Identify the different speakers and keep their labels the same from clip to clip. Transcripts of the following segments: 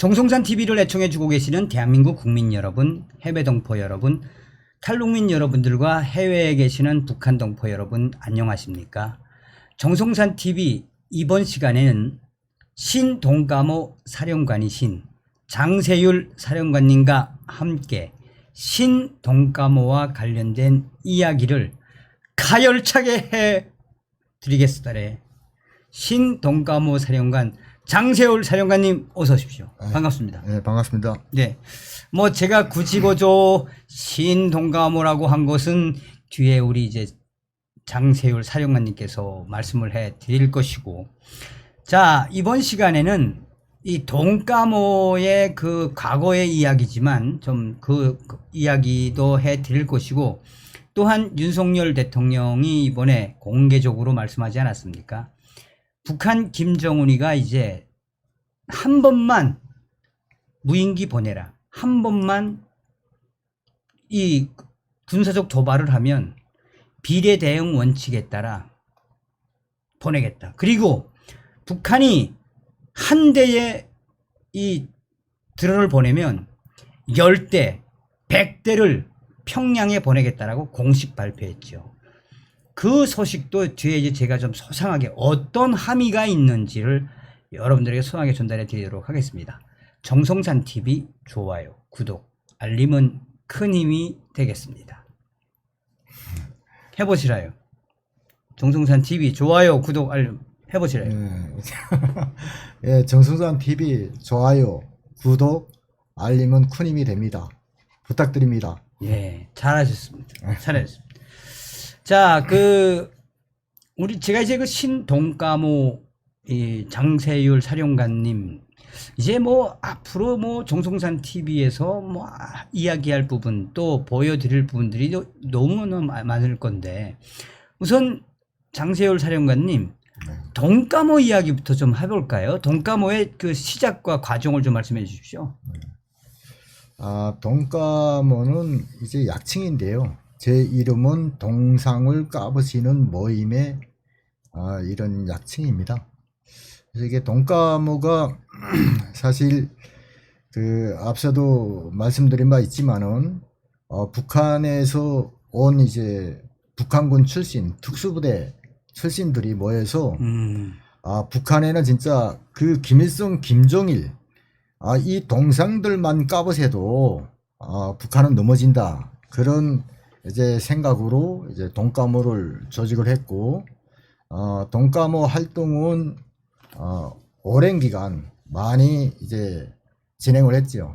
Speaker 1: 정성산 TV를 애청해주고 계시는 대한민국 국민 여러분, 해외 동포 여러분, 탈북민 여러분들과 해외에 계시는 북한 동포 여러분 안녕하십니까? 정성산 TV 이번 시간에는 신동가모 사령관이신 장세율 사령관님과 함께 신동가모와 관련된 이야기를 가열차게 해드리겠습니다. 신동가모 사령관 장세율 사령관님 어서 오십시오. 반갑습니다.
Speaker 2: 네, 반갑습니다.
Speaker 1: 네, 뭐 제가 굳이 고조 신동가모라고 한 것은 뒤에 우리 이제 장세율 사령관님께서 말씀을 해 드릴 것이고, 자, 이번 시간에는 이 동가모의 그 과거의 이야기지만 좀 그 이야기도 해 드릴 것이고, 또한 윤석열 대통령이 이번에 공개적으로 말씀하지 않았습니까? 북한 김정은이가 이제 한 번만 무인기 보내라, 한 번만 이 군사적 도발을 하면 비례 대응 원칙에 따라 보내겠다. 그리고 북한이 한 대의 이 드론을 보내면 10대, 100대를 평양에 보내겠다라고 공식 발표했죠. 그 소식도 뒤에 이제 제가 좀 소상하게 어떤 함의가 있는지를 여러분들에게 소상하게 전달해 드리도록 하겠습니다. 정성산 TV 좋아요, 구독, 알림은 큰 힘이 되겠습니다. 해보시라요. 정성산 TV 좋아요, 구독, 알림 해보시라요.
Speaker 2: 예, 정성산 TV 좋아요, 구독, 알림은 큰 힘이 됩니다. 부탁드립니다.
Speaker 1: 예, 잘하셨습니다. 잘하셨습니다. 자, 제가 이제 그 신동가모 이 장세율 사령관님, 이제 뭐 앞으로 뭐 정성산 TV에서 뭐 이야기할 부분 또 보여드릴 부분들이 너무너무 많을 건데, 우선 장세율 사령관님, 동가모 이야기부터 좀 해볼까요? 동가모의 그 시작과 과정을 좀 말씀해 주십시오.
Speaker 2: 동가모는 이제 약칭인데요. 제 이름은 동상을 까부시는 모임의 이런 약칭입니다. 그래서 이게 동가모가 사실 그 앞서도 말씀드린 바 있지만은 북한에서 온 이제 북한군 출신 특수부대 출신들이 모여서 북한에는 진짜 그 김일성, 김정일 이 동상들만 까부세도 북한은 넘어진다, 그런 이제 생각으로 이제 동가모를 조직을 했고, 동가모 활동은 오랜 기간 많이 이제 진행을 했죠.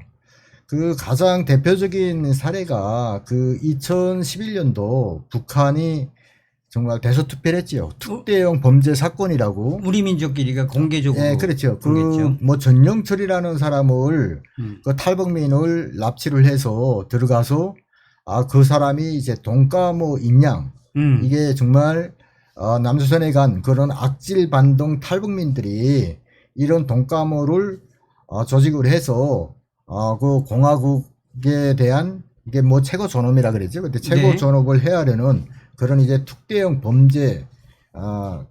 Speaker 2: 그 가장 대표적인 사례가 그 2011년도 북한이 정말 대소투표를 했지요. 특대형 범죄 사건이라고.
Speaker 1: 우리 민족끼리가 공개적으로.
Speaker 2: 네, 그렇죠.
Speaker 1: 공개했죠.
Speaker 2: 뭐 전영철이라는 사람을 그 탈북민을 납치를 해서 들어가서 그 사람이 이제 동가모 인양, 이게 정말 남조선에 간 그런 악질 반동 탈북민들이 이런 동가모를 조직을 해서 그 공화국에 대한 이게 뭐 최고 존엄이라 그랬죠. 근데 최고
Speaker 1: 네.
Speaker 2: 존엄을 헤아려는 그런 이제 특대형 범죄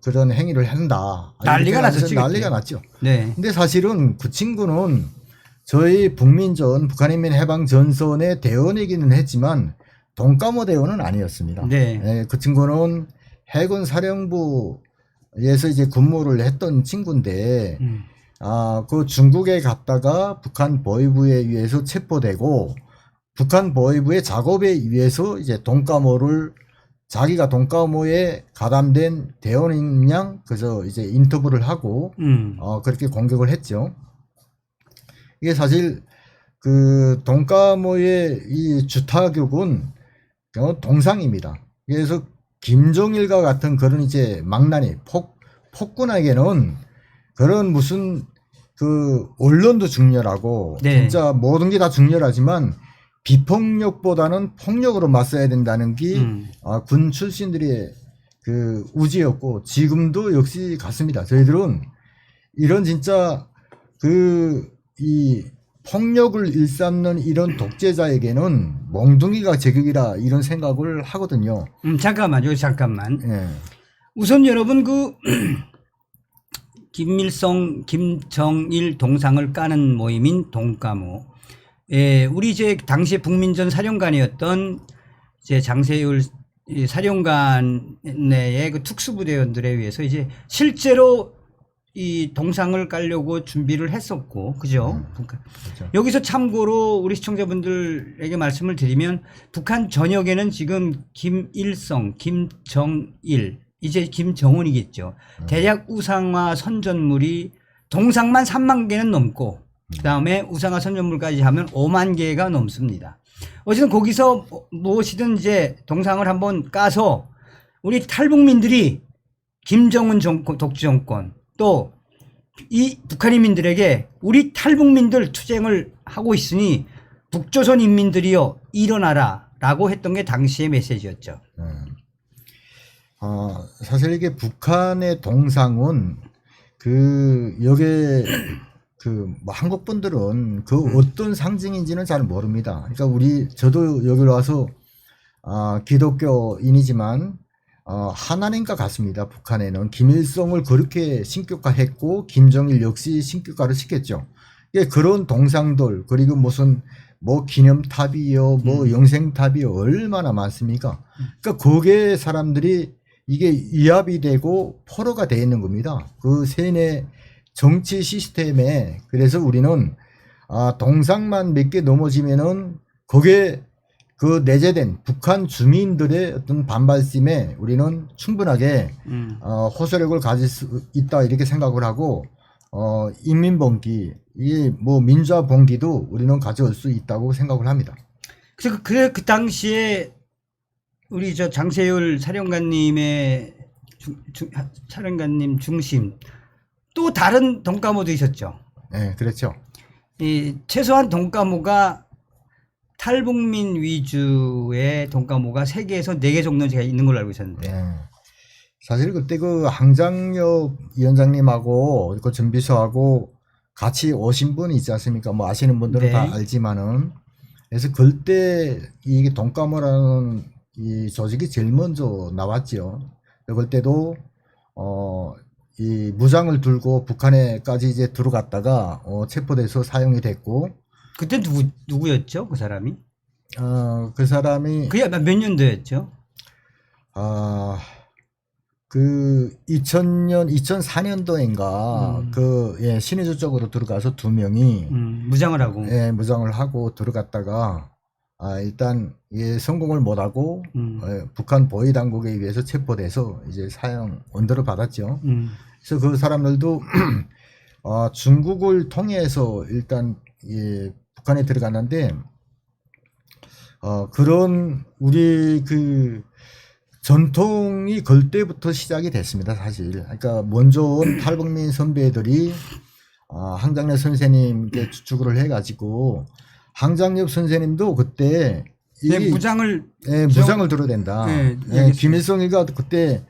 Speaker 2: 그런 행위를 한다.
Speaker 1: 난리가 났었죠.
Speaker 2: 난리가 났죠.
Speaker 1: 네.
Speaker 2: 근데 사실은 그 친구는 저희 북민전 북한인민 해방 전선의 대원이기는 했지만 동가모 대원은 아니었습니다.
Speaker 1: 네.
Speaker 2: 네, 그 친구는 해군 사령부에서 이제 근무를 했던 친구인데 그 중국에 갔다가 북한 보위부에 의해서 체포되고, 북한 보위부의 작업에 의해서 이제 동가모를 자기가 동가모에 가담된 대원인 양 그래서 이제 인터뷰를 하고 그렇게 공격을 했죠. 이게 사실 그 동가모의 이 주타격은 동상입니다. 그래서 김정일과 같은 그런 이제 망나니 폭군에게는 그런 무슨 그 언론도 중요하고,
Speaker 1: 네.
Speaker 2: 진짜 모든 게 다 중요하지만 비폭력보다는 폭력으로 맞서야 된다는 게 군 출신들의 그 우지였고, 지금도 역시 같습니다. 저희들은 이런 진짜 이 폭력을 일삼는 이런 독재자에게는 몽둥이가 제격이라 이런 생각을 하거든요.
Speaker 1: 잠깐만요, 잠깐만.
Speaker 2: 예.
Speaker 1: 우선 여러분 김일성, 김정일 동상을 까는 모임인 동까모. 예, 우리 이제 당시 북민전 사령관이었던 이제 장세율 사령관 내의 그 특수부대원들에 의해서 이제 실제로 이 동상을 깔려고 준비를 했었고, 그죠?
Speaker 2: 그렇죠.
Speaker 1: 여기서 참고로 우리 시청자분들에게 말씀을 드리면 북한 전역에는 지금 김일성, 김정일, 이제 김정은이겠죠. 대략 우상화 선전물이 동상만 3만 개는 넘고, 그 다음에 우상화 선전물까지 하면 5만 개가 넘습니다. 어쨌든 거기서 무엇이든 이제 동상을 한번 까서 우리 탈북민들이 김정은 독재 정권 또 이 북한인민들에게 우리 탈북민들 투쟁을 하고 있으니 북조선 인민들이여 일어나라 라고 했던 게 당시의 메시지였죠.
Speaker 2: 사실 이게 북한의 동상은 여기에 뭐 한국 분들은 어떤 상징인지는 잘 모릅니다. 그러니까 저도 여기로 와서 기독교인이지만 하나님과 같습니다. 북한에는 김일성을 그렇게 신격화했고 김정일 역시 신격화를 시켰죠. 그런 동상들 그리고 무슨 뭐 기념탑이요, 뭐 영생탑이요 얼마나 많습니까? 그러니까 거기에 사람들이 이게 위압이 되고 포로가 되어 있는 겁니다. 그 세뇌 정치 시스템에. 그래서 우리는 동상만 몇 개 넘어지면은 거기에 그 내재된 북한 주민들의 어떤 반발심에 우리는 충분하게 호소력을 가질 수 있다 이렇게 생각을 하고 인민봉기, 이 뭐 민주화봉기도 우리는 가져올 수 있다고 생각을 합니다.
Speaker 1: 그래서 그 당시에 우리 저 장세율 사령관님의 사령관님 중심 또 다른 동까모도 있었죠.
Speaker 2: 네, 그렇죠.
Speaker 1: 최소한 동까모가 탈북민 위주의 동까모가 세계에서 4개 정도 제가 있는 걸로 알고 있었는데.
Speaker 2: 네. 사실 그때 그 항장엽 위원장님하고 그 전비서하고 같이 오신 분이 있지 않습니까? 뭐 아시는 분들은
Speaker 1: 네.
Speaker 2: 다 알지만은. 그래서 그때 이게 동까모라는 이 조직이 제일 먼저 나왔죠. 그때도 이 무장을 들고 북한에까지 이제 들어갔다가 체포돼서 사용이 됐고.
Speaker 1: 그때 누구였죠? 그 사람이?
Speaker 2: 그 사람이
Speaker 1: 그게 몇 년도였죠?
Speaker 2: 그 2004년도인가 신의주 쪽으로 들어가서 2명이
Speaker 1: 무장을 하고.
Speaker 2: 무장을 하고 들어갔다가 일단 성공을 못하고 북한 보위 당국에 의해서 체포돼서 이제 사형 언도를 받았죠. 그래서 그 사람들도 중국을 통해서 일단 북한에 들어갔는데 그런 우리 그 전통이 그때부터 시작이 됐습니다, 사실. 그러니까 먼저 온 탈북민 선배들이 항장엽 선생님께 추구를 해가지고 항장엽 선생님도 그때
Speaker 1: 무장을
Speaker 2: 들어야 된다.
Speaker 1: 네,
Speaker 2: 김일성이가 그때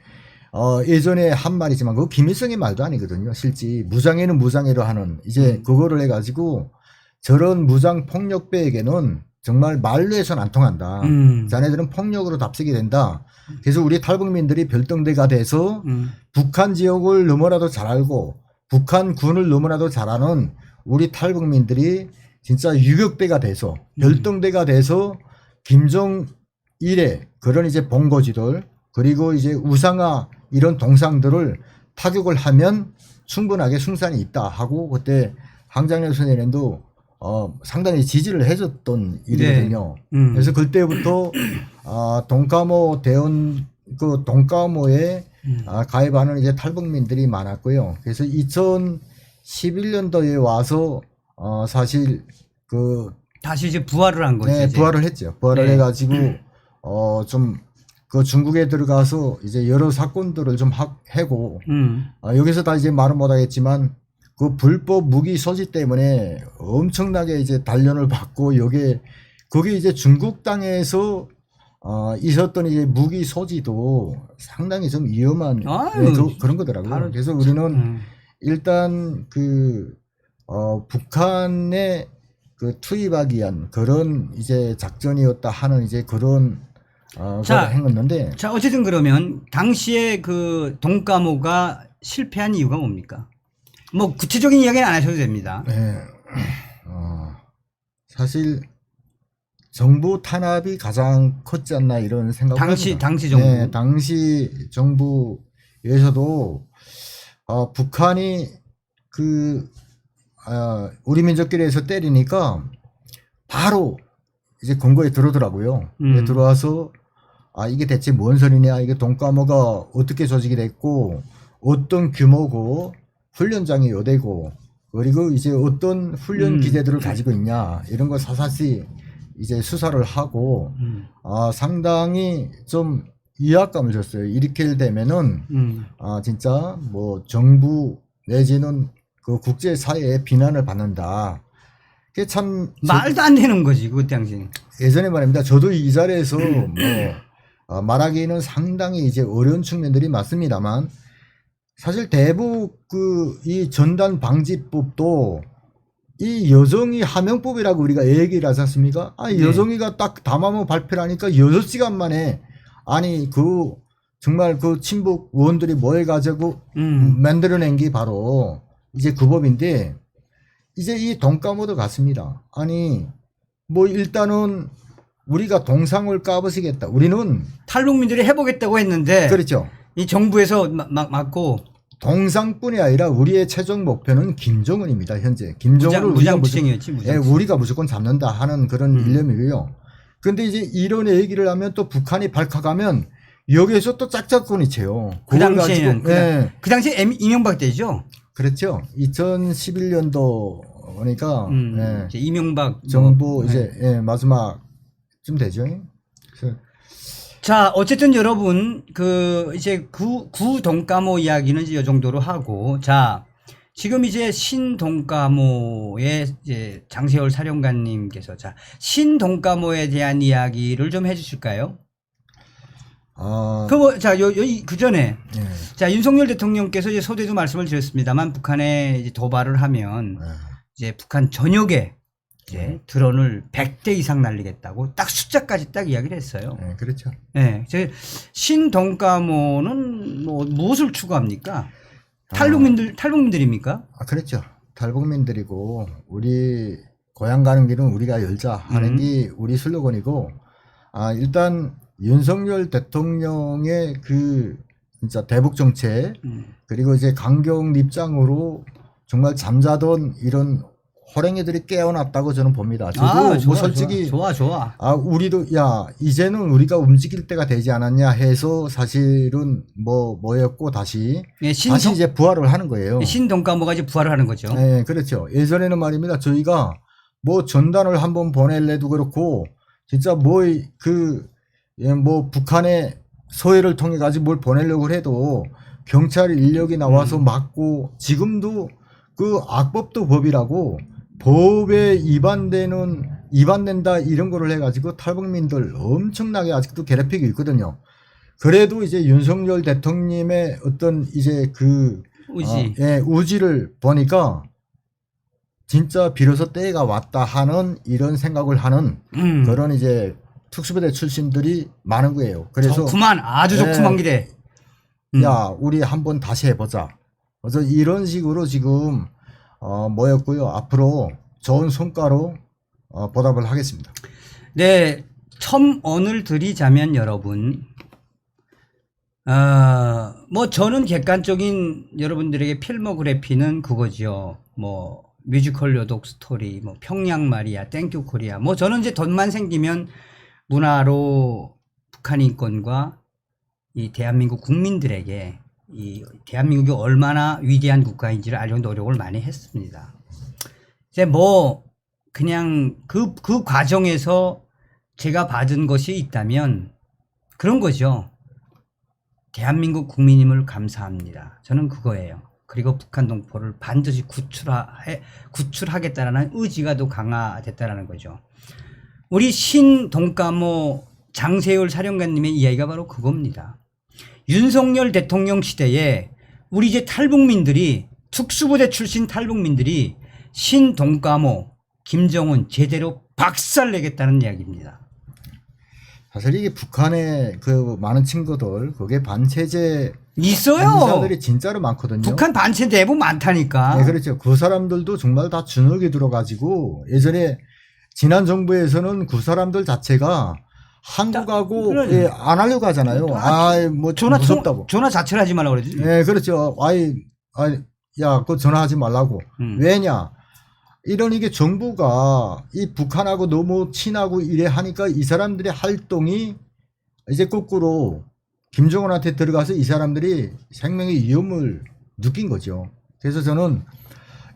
Speaker 2: 예전에 한 말이지만 그 김일성의 말도 아니거든요. 실제 무장에는 무장애로 하는 이제 그거를 해가지고 저런 무장 폭력배에게는 정말 말로 해서는 안 통한다. 자네들은 폭력으로 답색이 된다. 그래서 우리 탈북민들이 별동대가 돼서 북한 지역을 너무나도 잘 알고 북한 군을 너무나도 잘 아는 우리 탈북민들이 진짜 유격대가 돼서 별동대가 돼서 김정일의 그런 이제 본거지들 그리고 이제 우상화 이런 동상들을 타격을 하면 충분하게 승산이 있다 하고 그때 항장엽 선생님도 상당히 지지를 해줬던 일이거든요.
Speaker 1: 네.
Speaker 2: 그래서 그때부터 동까모 대원 그 동까모에 가입하는 이제 탈북민들이 많았고요. 그래서 2011년도에 와서 사실
Speaker 1: 다시 이제 부활을 한 거죠.
Speaker 2: 네, 부활을 했죠. 부활을 해가지고 좀 그 중국에 들어가서 이제 여러 사건들을 좀 하고 여기서 다 이제 말은 못하겠지만. 그 불법 무기 소지 때문에 엄청나게 이제 단련을 받고 거기 이제 중국 땅에서 있었던 이제 무기 소지도 상당히 좀 위험한 그런 거더라고요. 그래서 우리는 일단 북한에 그 투입하기 위한 그런 이제 작전이었다 하는 이제 그런 걸 했는데.
Speaker 1: 자, 어쨌든 그러면 당시에 그 동까모가 실패한 이유가 뭡니까? 뭐 구체적인 이야기는 안 하셔도 됩니다.
Speaker 2: 네. 사실 정부 탄압이 가장 컸지 않나 이런 생각을 합니다.
Speaker 1: 당시 정부.
Speaker 2: 네, 당시 정부에서도 북한이 우리 민족끼리에서 때리니까 바로 이제 검거에 들어오더라고요. 들어와서 이게 대체 뭔 소리냐, 이게 돈가모가 어떻게 조직이 됐고 어떤 규모고 훈련장이 어디고 그리고 이제 어떤 훈련 기제들을 가지고 있냐 이런 거 사사시 이제 수사를 하고 상당히 좀 위압감을 줬어요. 이렇게 되면은 진짜 뭐 정부 내지는 그 국제 사회의 비난을 받는다. 그게 참
Speaker 1: 말도 안 되는 거지 그 당시.
Speaker 2: 예전에 말입니다. 저도 이 자리에서 말하기는 상당히 이제 어려운 측면들이 맞습니다만 사실 대북 이 전단 방지법도 이 여정이 하명법이라고 우리가 얘기를 하지 않습니까? 여정이가 딱 담화문 발표를 하니까 6시간 만에 정말 그 친북 의원들이 모여가지고 만들어낸 게 바로 이제 그 법인데 이제 이 돈가모도 같습니다. 뭐 일단은 우리가 동상을 까부시겠다. 우리는
Speaker 1: 탈북민들이 해보겠다고 했는데
Speaker 2: 그렇죠.
Speaker 1: 이 정부에서 막고
Speaker 2: 동상뿐이 아니라 우리의 최종 목표는 김정은입니다. 현재 김정은을
Speaker 1: 무장투쟁이었지.
Speaker 2: 우리가 무조건 잡는다 하는 그런 일념이고요. 그런데 이제 이런 얘기를 하면 또 북한이 발칵하면 여기에서 또 짝짝꿍이 쳐요.
Speaker 1: 그 당시에는 그 당시에 이명박 때죠.
Speaker 2: 그렇죠. 2011년도 그러니까
Speaker 1: 이제 이명박
Speaker 2: 정부 이제 마지막쯤 되죠.
Speaker 1: 자, 어쨌든 여러분, 이제 구 돈가모 이야기는 이제 이 정도로 하고, 자, 지금 이제 신돈가모의 이제 장세월 사령관님께서, 자, 신돈가모에 대한 이야기를 좀 해주실까요? 그 전에, 자, 윤석열 대통령께서 이제 서두에도 말씀을 드렸습니다만, 북한에 이제 도발을 하면, 이제 북한 전역에, 이제 드론을 100대 이상 날리겠다고 딱 숫자까지 딱 이야기를 했어요.
Speaker 2: 네, 그렇죠.
Speaker 1: 네, 신돈가모는 뭐 무엇을 추구합니까? 탈북민들입니까?
Speaker 2: 그렇죠. 탈북민들이고 우리 고향 가는 길은 우리가 열자 하는 게 우리 슬로건이고 일단 윤석열 대통령의 진짜 대북 정책 그리고 이제 강경 입장으로 정말 잠자던 이런 호랭이들이 깨어났다고 저는 봅니다. 저도
Speaker 1: 좋아,
Speaker 2: 뭐 솔직히
Speaker 1: 좋아.
Speaker 2: 우리도 이제는 우리가 움직일 때가 되지 않았냐 해서 사실은 뭐였고 다시 이제 부활을 하는 거예요.
Speaker 1: 신돈가모가 이제 부활을 하는 거죠.
Speaker 2: 네, 그렇죠. 예전에는 말입니다. 저희가 뭐 전단을 한번 보낼래도 그렇고 진짜 북한의 서해를 통해 가지고 뭘 보내려고 해도 경찰 인력이 나와서 막고 지금도 그 악법도 법이라고 법에 위반된다 이런 거를 해가지고 탈북민들 엄청나게 아직도 괴롭히고 있거든요. 그래도 이제 윤석열 대통령의 어떤 이제 우지를 보니까 진짜 비로소 때가 왔다 하는 이런 생각을 하는 그런 이제 특수부대 출신들이 많은 거예요. 그래서
Speaker 1: 아주 좋구만 기대.
Speaker 2: 우리 한번 다시 해보자. 그래서 이런 식으로 지금 뭐였고요. 앞으로 좋은 성과로 보답을 하겠습니다.
Speaker 1: 네, 첨언을 드리자면 여러분, 뭐 저는 객관적인 여러분들에게 필모그래피는 그거죠. 뭐 뮤지컬 요독 스토리, 뭐 평양 마리아, 땡큐 코리아. 뭐 저는 이제 돈만 생기면 문화로 북한 인권과 이 대한민국 국민들에게 이 대한민국이 얼마나 위대한 국가인지를 알려고 노력을 많이 했습니다. 이제 그냥 그 과정에서 제가 받은 것이 있다면 그런 거죠. 대한민국 국민임을 감사합니다. 저는 그거예요. 그리고 북한 동포를 반드시 구출하겠다라는 의지가 더 강화됐다라는 거죠. 우리 신돈가모 장세월 사령관님의 이야기가 바로 그겁니다. 윤석열 대통령 시대에 우리 이제 탈북민들이 특수부대 출신 탈북민들이 신돈가모 김정은 제대로 박살내겠다는 이야기입니다.
Speaker 2: 사실 이게 북한의 그 많은 친구들 그게 반체제
Speaker 1: 있어요.
Speaker 2: 인사들이 진짜로 많거든요.
Speaker 1: 북한 반체 대부 많다니까.
Speaker 2: 네, 그렇죠. 그 사람들도 정말 다 주눅이 들어가지고 예전에 지난 정부에서는 그 사람들 자체가 한국하고
Speaker 1: 그러지.
Speaker 2: 안 하려고 하잖아요. 뭐 무섭다고.
Speaker 1: 전화 자체를 하지 말라고 그러지.
Speaker 2: 네, 그렇죠. 야, 그거 전화하지 말라고. 왜냐? 이게 정부가 이 북한하고 너무 친하고 이래 하니까 이 사람들의 활동이 이제 거꾸로 김정은한테 들어가서 이 사람들이 생명의 위험을 느낀 거죠. 그래서 저는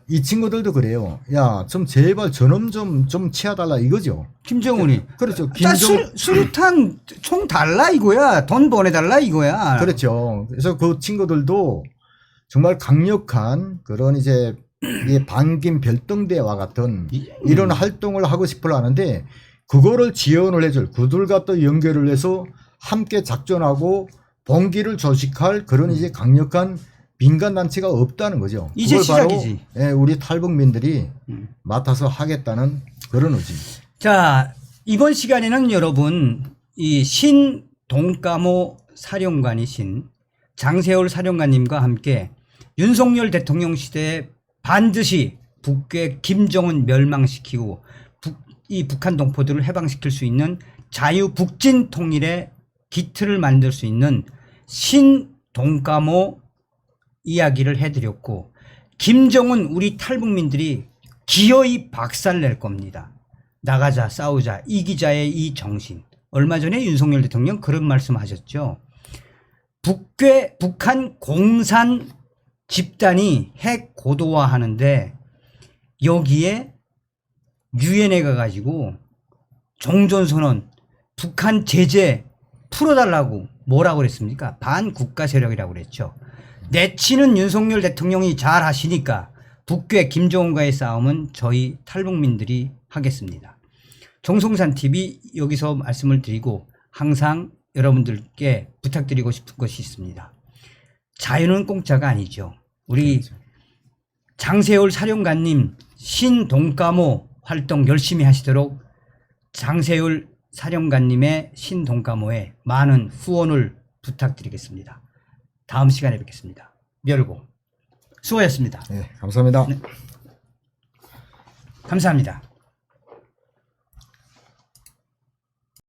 Speaker 2: 이 친구들도 그래요. 야, 좀 제발 저놈 좀 치워달라 이거죠.
Speaker 1: 김정은이.
Speaker 2: 그렇죠.
Speaker 1: 수류탄 총 달라 이거야. 돈 보내달라 이거야.
Speaker 2: 그렇죠. 그래서 그 친구들도 정말 강력한 그런 이제 이 반김 별동대와 같은 이런 활동을 하고 싶어 하는데 그거를 지원을 해줄 그들과 또 연결을 해서 함께 작전하고 봉기를 조직할 그런 이제 강력한 민간 단체가 없다는 거죠.
Speaker 1: 이제
Speaker 2: 그걸
Speaker 1: 시작이지.
Speaker 2: 바로 우리 탈북민들이 맡아서 하겠다는 그런 의지입니다.
Speaker 1: 자, 이번 시간에는 여러분 이 신동까모 사령관이신 장세월 사령관님과 함께 윤석열 대통령 시대에 반드시 북괴 김정은 멸망시키고 이 북한 동포들을 해방시킬 수 있는 자유 북진 통일의 기틀을 만들 수 있는 신동까모 이야기를 해드렸고 김정은 우리 탈북민들이 기어이 박살낼 겁니다. 나가자 싸우자 이기자의 이 정신. 얼마 전에 윤석열 대통령 그런 말씀하셨죠. 북한 공산 집단이 핵 고도화하는데 여기에 유엔에 가가지고 종전선언 북한 제재 풀어달라고 뭐라고 그랬습니까? 반국가 세력이라고 그랬죠. 내치는 윤석열 대통령이 잘 하시니까 북괴 김정은과의 싸움은 저희 탈북민들이 하겠습니다. 정성산 TV 여기서 말씀을 드리고 항상 여러분들께 부탁드리고 싶은 것이 있습니다. 자유는 공짜가 아니죠. 우리 장세월 사령관님 신동까모 활동 열심히 하시도록 장세월 사령관님의 신동까모에 많은 후원을 부탁드리겠습니다. 다음 시간에 뵙겠습니다. 멸고 수고하셨습니다.
Speaker 2: 네, 감사합니다.
Speaker 1: 네. 감사합니다.